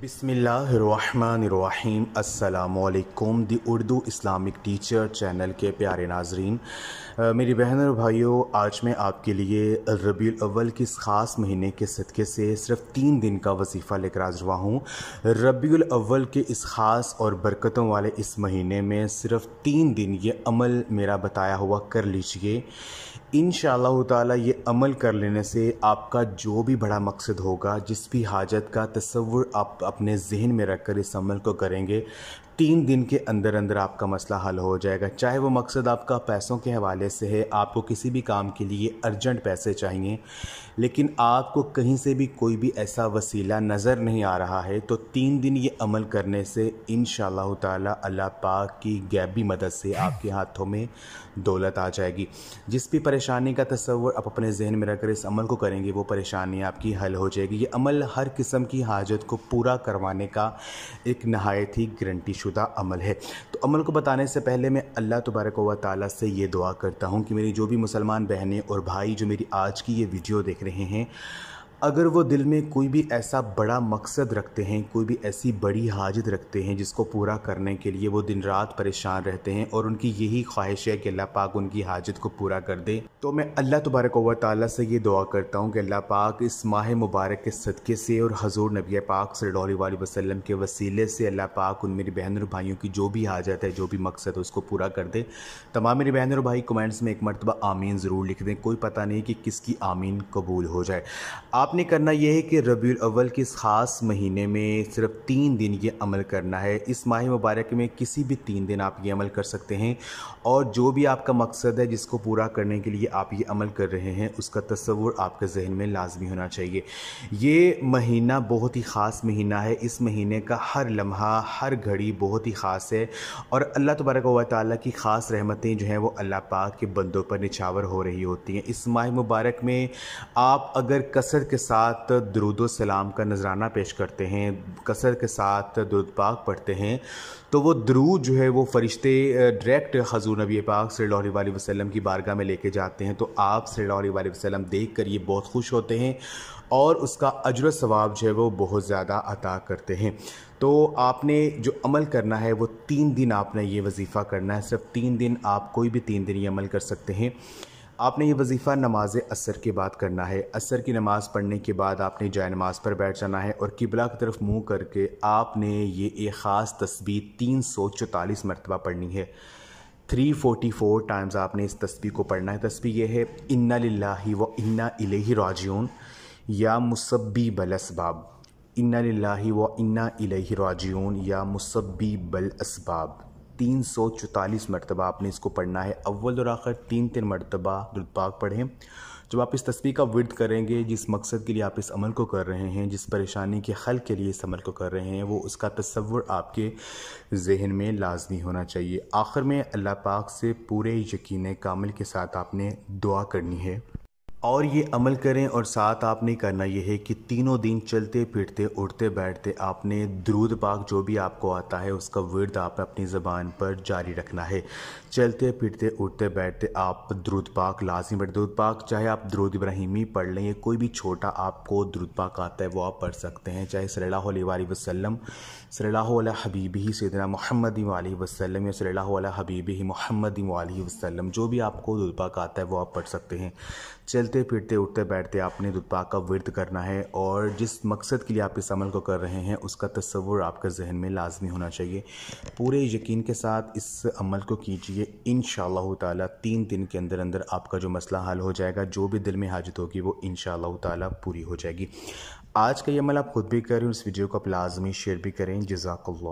बिस्मिल्लाहिर्रहमानिर्रहीम। अस्सलामुअलैकुम। दी Urdu Islamic teacher channel के प्यारे नाजरीन, मेरी बहन और भाइयों, आज मैं आपके लिए रबीउल अव्वल के इस ख़ास महीने के सदक़े से सिर्फ़ 3 दिन का वजीफ़ा लेकर आज हुआ हूँ। रबीउल अव्वल के इस ख़ास और बरकतों वाले इस महीने में सिर्फ़ 3 दिन ये अमल मेरा बताया हुआ कर लीजिए। इंशाअल्लाह ताला ये अमल कर लेने से आपका जो भी बड़ा मकसद होगा, जिस भी हाजत का तसव्वुर आप अपने जहन में रखकर इस अमल को करेंगे, 3 दिन के अंदर अंदर आपका मसला हल हो जाएगा। चाहे वो मकसद आपका पैसों के हवाले से है, आपको किसी भी काम के लिए अर्जेंट पैसे चाहिए लेकिन आपको कहीं से भी कोई भी ऐसा वसीला नज़र नहीं आ रहा है, तो 3 दिन ये अमल करने से इंशाअल्लाह ताला अल्लाह पाक की गैबी मदद से आपके हाथों में दौलत आ जाएगी। जिस भी परेशानी का तसव्वुर आप अपने जहन में रखकर इस अमल को करेंगे, वो परेशानी आपकी हल हो जाएगी। ये अमल हर किस्म की हाजत को पूरा करवाने का एक नहायत ही गारंटी शुदा अमल है। तो अमल को बताने से पहले मैं अल्लाह तबारक व तआला से ये दुआ करता हूँ कि मेरी जो भी मुसलमान बहनें और भाई जो मेरी आज की ये वीडियो देख रहे हैं, अगर वो दिल में कोई भी ऐसा बड़ा मकसद रखते हैं, कोई भी ऐसी बड़ी हाजत रखते हैं जिसको पूरा करने के लिए वो दिन रात परेशान रहते हैं और उनकी यही ख्वाहिश है कि अल्लाह पाक उनकी हाजत को पूरा कर दे, तो मैं अल्लाह तबारक व तआला से ये दुआ करता हूँ कि अल्लाह पाक इस माह मुबारक के सदक़े से और हज़ूर नबी पाक सल्लल्लाहु अलैहि वसल्लम के वसीले से अल्लाह पाक उन मेरी बहन और भाइयों की जो भी हाजत है, जो भी मकसद है, उसको पूरा कर दे। तमाम मेरी बहन और भाई कमेंट्स में एक मरतबा आमीन ज़रूर लिख दें, कोई पता नहीं कि किसकी आमीन कबूल हो जाए। आपने करना यह है कि रबीउल अव्वल के इस ख़ास महीने में सिर्फ 3 दिन ये अमल करना है। इस माह मुबारक में किसी भी 3 दिन आप ये अमल कर सकते हैं और जो भी आपका मकसद है, जिसको पूरा करने के लिए आप ये अमल कर रहे हैं, उसका तसव्वुर आपके जहन में लाजमी होना चाहिए। ये महीना बहुत ही ख़ास महीना है। इस महीने का हर लम्हा, हर घड़ी बहुत ही ख़ास है और अल्लाह तबारक व तआला की ख़ास रहमतें जो हैं वो अल्लाह पाक के बंदों पर निछावर हो रही होती हैं। इस माह मुबारक में आप अगर कसरत के साथ दुरूद सलाम का नजराना पेश करते हैं, कसरत के साथ दुरूद पाक पढ़ते हैं, तो वो दुरूद जो है वो फरिश्ते डायरेक्ट हज़ूर नबी पाक सल्लल्लाहु अलैहि वसल्लम की बारगाह में लेके जाते हैं। तो आप सल्लल्लाहु अलैहि वसल्लम देख कर ये बहुत खुश होते हैं और उसका अज्र सवाब जो है वो बहुत ज़्यादा अता करते हैं। तो आपने जो अमल करना है वो 3 दिन आपने ये वजीफ़ा करना है। सिर्फ 3 दिन, आप कोई भी 3 दिन ये अमल कर सकते हैं। आपने ये वजीफ़ा नमाज असर के बाद करना है। असर की नमाज़ पढ़ने के बाद आपने जाए नमाज़ पर बैठ जाना है और किबला की तरफ मुँह करके आपने ये एक ख़ास तस्बीह 344 मरतबा पढ़नी है। 344 टाइम्स आपने इस तस्बीह को पढ़ना है। तस्बीह ये है, इन्ना लिल्लाहि व इन्ना इलैहि राजिऊन या मुसब्बिबल असबाब। इन्ना लिल्लाहि व इन्ना इलैहि राजिऊन या मुसब्बिबल असबाब। 344 मरतबा आपने इसको पढ़ना है। अव्वल और आखिर 3-3 मरतबा दुरूद पाक पढ़ें। जब आप इस तस्बीह का विर्द करेंगे, जिस मकसद के लिए आप इस अमल को कर रहे हैं, जिस परेशानी के हल के लिए इस अमल को कर रहे हैं, वो उसका तसव्वुर आपके जहन में लाजमी होना चाहिए। आखिर में अल्लाह पाक से पूरे यकीन कामिल के साथ आपने दुआ करनी है और ये अमल करें। और साथ आपने करना यह है कि तीनों दिन चलते फिरते उठते बैठते आपने दुरूद पाक जो भी आपको आता है उसका विर्द आप अपनी ज़बान पर जारी रखना है। चलते फिरते उठते बैठते आप दुरूद पाक लाज़िम पढ़ें। दुरूद पाक चाहे आप दुरूद इब्राहिमी पढ़ लें या कोई भी छोटा आपको दुरूद पाक आता है वो आप पढ़ सकते हैं। चाहे सल्लल्लाहु अलैहि वसल्लम, सल्लल्लाहु अला हबीबिही सैयदना मुहम्मद अलैहि वसल्लम या सल्लल्लाहु अला हबीबिही मुहम्मद अलैहि वसल्लम, जो भी आपको दुरूद पाक आता है वो आप पढ़ सकते हैं। चलते फिरते उठते बैठते आपने दुरूद पाक का विर्द करना है और जिस मकसद के लिए आप इस अमल को कर रहे हैं उसका तसव्वुर आपके जहन में लाजमी होना चाहिए। पूरे यकीन के साथ इस अमल को कीजिए। इंशाअल्लाह ताला 3 दिन के अंदर अंदर आपका जो मसला हल हो जाएगा। जो भी दिल में हाजत होगी वो इंशाअल्लाह ताला पूरी हो जाएगी। आज का ये अमल आप खुद भी करें, इस वीडियो को आप लाजमी शेयर भी करें। जज़ाकल्लाह।